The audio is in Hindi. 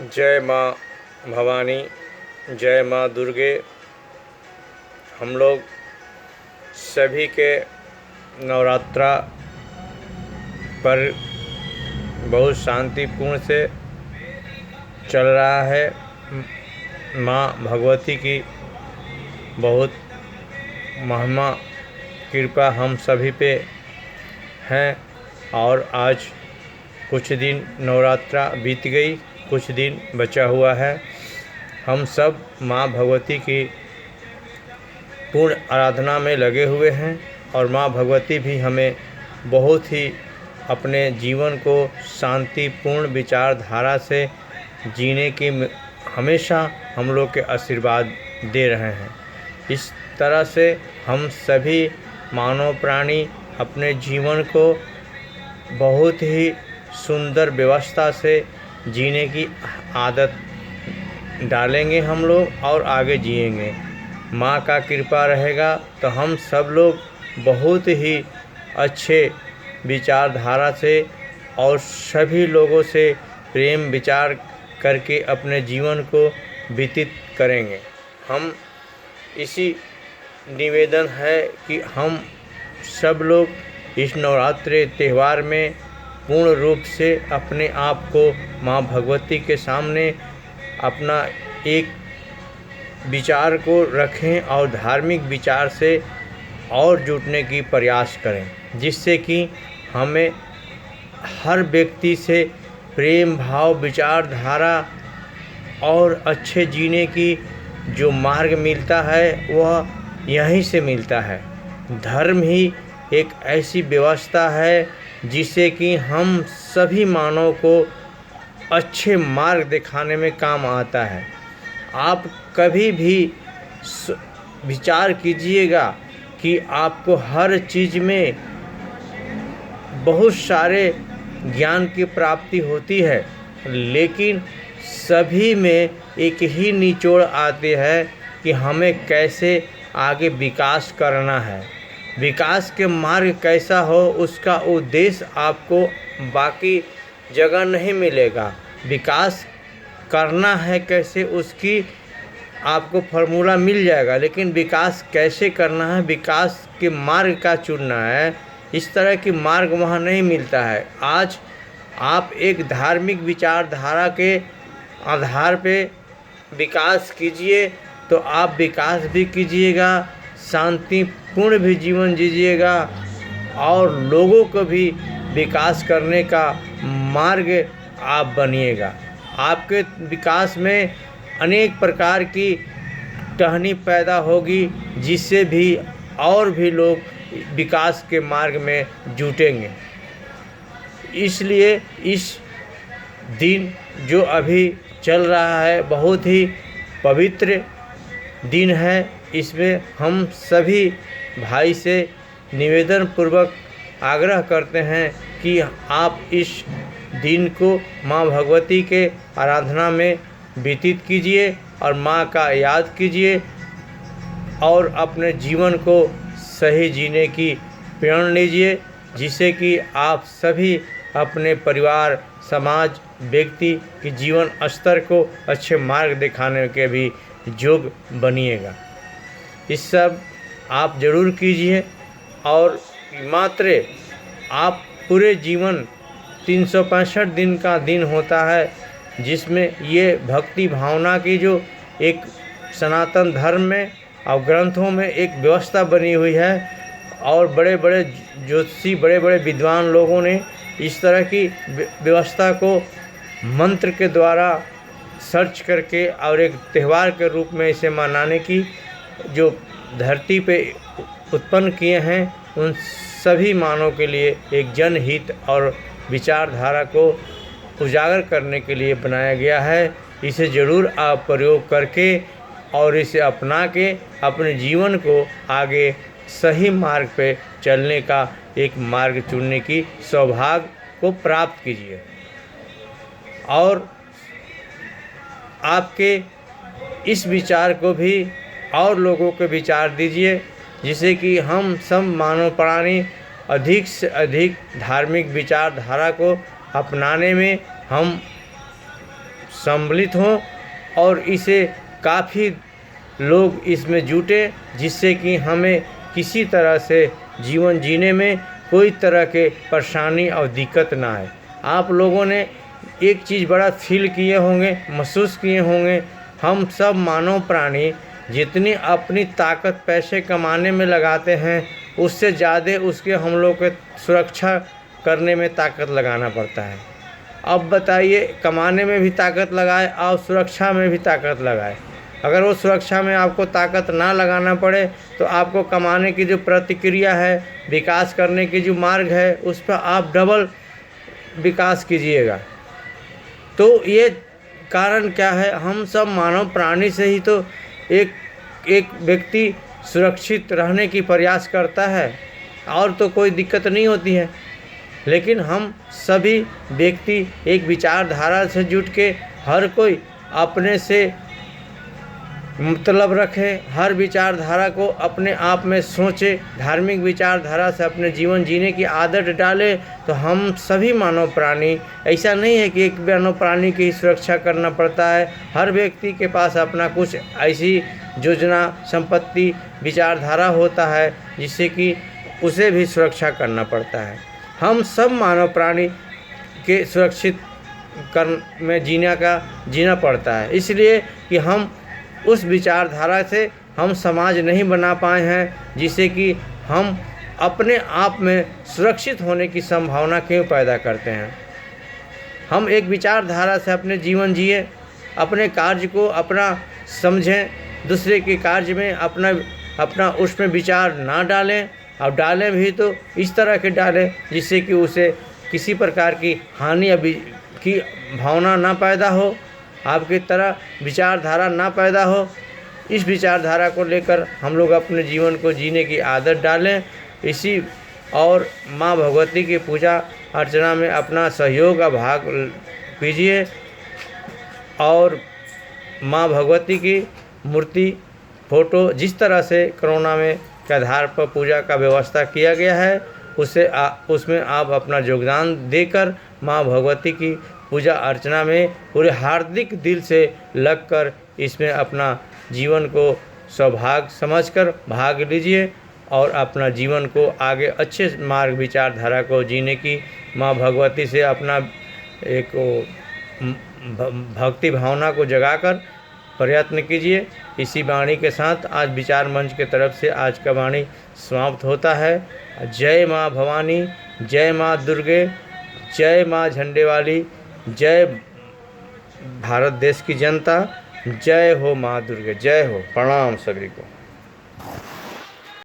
जय माँ भवानी, जय माँ दुर्गे। हम लोग सभी के नवरात्रा पर बहुत शांतिपूर्ण से चल रहा है। माँ भगवती की बहुत महिमा कृपा हम सभी पे हैं। और आज कुछ दिन नवरात्रा बीत गई, कुछ दिन बचा हुआ है। हम सब माँ भगवती की पूर्ण आराधना में लगे हुए हैं और माँ भगवती भी हमें बहुत ही अपने जीवन को शांतिपूर्ण विचारधारा से जीने की हमेशा हम लोग के आशीर्वाद दे रहे हैं। इस तरह से हम सभी मानव प्राणी अपने जीवन को बहुत ही सुंदर व्यवस्था से जीने की आदत डालेंगे हम लोग और आगे जिएंगे। माँ का कृपा रहेगा तो हम सब लोग बहुत ही अच्छे विचारधारा से और सभी लोगों से प्रेम विचार करके अपने जीवन को व्यतीत करेंगे। हम इसी निवेदन है कि हम सब लोग इस नवरात्रि त्यौहार में पूर्ण रूप से अपने आप को माँ भगवती के सामने अपना एक विचार को रखें और धार्मिक विचार से और जुटने की प्रयास करें, जिससे कि हमें हर व्यक्ति से प्रेम भाव विचारधारा और अच्छे जीने की जो मार्ग मिलता है वह यहीं से मिलता है। धर्म ही एक ऐसी व्यवस्था है जिससे कि हम सभी मानव को अच्छे मार्ग दिखाने में काम आता है। आप कभी भी विचार कीजिएगा कि आपको हर चीज़ में बहुत सारे ज्ञान की प्राप्ति होती है, लेकिन सभी में एक ही निचोड़ आते हैं कि हमें कैसे आगे विकास करना है। विकास के मार्ग कैसा हो उसका उद्देश्य आपको बाकी जगह नहीं मिलेगा। विकास करना है कैसे उसकी आपको फार्मूला मिल जाएगा, लेकिन विकास कैसे करना है, विकास के मार्ग का चुनना है, इस तरह की मार्ग वहाँ नहीं मिलता है। आज आप एक धार्मिक विचारधारा के आधार पे विकास कीजिए तो आप विकास भी कीजिएगा, शांतिपूर्ण भी जीवन जीजिएगा और लोगों को भी विकास करने का मार्ग आप बनिएगा। आपके विकास में अनेक प्रकार की टहनी पैदा होगी, जिससे भी और भी लोग विकास के मार्ग में जुटेंगे। इसलिए इस दिन जो अभी चल रहा है बहुत ही पवित्र दिन है। इसमें हम सभी भाई से निवेदन पूर्वक आग्रह करते हैं कि आप इस दिन को माँ भगवती के आराधना में व्यतीत कीजिए और माँ का याद कीजिए और अपने जीवन को सही जीने की प्रेरणा लीजिए, जिससे कि आप सभी अपने परिवार, समाज, व्यक्ति के जीवन स्तर को अच्छे मार्ग दिखाने के भी योग्य बनिएगा। इस सब आप ज़रूर कीजिए और मात्र आप पूरे जीवन 365 दिन का दिन होता है, जिसमें ये भक्ति भावना की जो एक सनातन धर्म में और ग्रंथों में एक व्यवस्था बनी हुई है और बड़े बड़े ज्योतिषी, बड़े बड़े विद्वान लोगों ने इस तरह की व्यवस्था को मंत्र के द्वारा सर्च करके और एक त्यौहार के रूप में इसे मनाने की जो धरती पे उत्पन्न किए हैं, उन सभी मानव के लिए एक जनहित और विचारधारा को उजागर करने के लिए बनाया गया है। इसे ज़रूर आप प्रयोग करके और इसे अपना के अपने जीवन को आगे सही मार्ग पे चलने का एक मार्ग चुनने की सौभाग्य को प्राप्त कीजिए और आपके इस विचार को भी और लोगों को विचार दीजिए, जिससे कि हम सब मानव प्राणी अधिक से अधिक धार्मिक विचारधारा को अपनाने में हम सम्मिलित हों और इसे काफ़ी लोग इसमें जुटे, जिससे कि हमें किसी तरह से जीवन जीने में कोई तरह के परेशानी और दिक्कत ना आए। आप लोगों ने एक चीज़ बड़ा फील किए होंगे, महसूस किए होंगे, हम सब मानव प्राणी जितनी अपनी ताकत पैसे कमाने में लगाते हैं, उससे ज़्यादा उसके हम लोग के सुरक्षा करने में ताकत लगाना पड़ता है। अब बताइए, कमाने में भी ताकत लगाए और सुरक्षा में भी ताकत लगाए। अगर वो सुरक्षा में आपको ताकत ना लगाना पड़े तो आपको कमाने की जो प्रतिक्रिया है, विकास करने की जो मार्ग है, उस पर आप डबल विकास कीजिएगा। तो ये कारण क्या है, हम सब मानव प्राणी से ही तो एक व्यक्ति सुरक्षित रहने की प्रयास करता है, और तो कोई दिक्कत नहीं होती है। लेकिन हम सभी व्यक्ति एक विचारधारा से जुट के हर कोई अपने से मतलब रखे, हर विचारधारा को अपने आप में सोचे, धार्मिक विचारधारा से अपने जीवन जीने की आदत डाले, तो हम सभी मानव प्राणी, ऐसा नहीं है कि एक मानव प्राणी की सुरक्षा करना पड़ता है। हर व्यक्ति के पास अपना कुछ ऐसी योजना, संपत्ति, विचारधारा होता है जिससे कि उसे भी सुरक्षा करना पड़ता है। हम सब मानव प्राणी के सुरक्षित में जीना पड़ता है, इसलिए कि हम उस विचारधारा से हम समाज नहीं बना पाए हैं, जिससे कि हम अपने आप में सुरक्षित होने की संभावना क्यों पैदा करते हैं। हम एक विचारधारा से अपने जीवन जिए, अपने कार्य को अपना समझें, दूसरे के कार्य में अपना उसमें विचार ना डालें, और डालें भी तो इस तरह के डालें जिससे कि उसे किसी प्रकार की हानि की भावना ना पैदा हो, आपकी तरह विचारधारा ना पैदा हो। इस विचारधारा को लेकर हम लोग अपने जीवन को जीने की आदत डालें। इसी और माँ भगवती की पूजा अर्चना में अपना सहयोग का भाग कीजिए, और माँ भगवती की मूर्ति, फोटो जिस तरह से कोरोना में के आधार पर पूजा का व्यवस्था किया गया है, उसमें आप अपना योगदान देकर माँ भगवती की पूजा अर्चना में पूरे हार्दिक दिल से लगकर इसमें अपना जीवन को सौभाग्य समझकर भाग लीजिए, और अपना जीवन को आगे अच्छे मार्ग विचारधारा को जीने की माँ भगवती से अपना एक भक्ति भावना को जगाकर प्रयत्न कीजिए। इसी वाणी के साथ आज विचार मंच के तरफ से आज का वाणी समाप्त होता है। जय माँ भवानी, जय माँ दुर्गे, जय माँ झंडे वाली, जय भारत देश की जनता, जय हो माँ दुर्गे, जय हो। प्रणाम सभी को।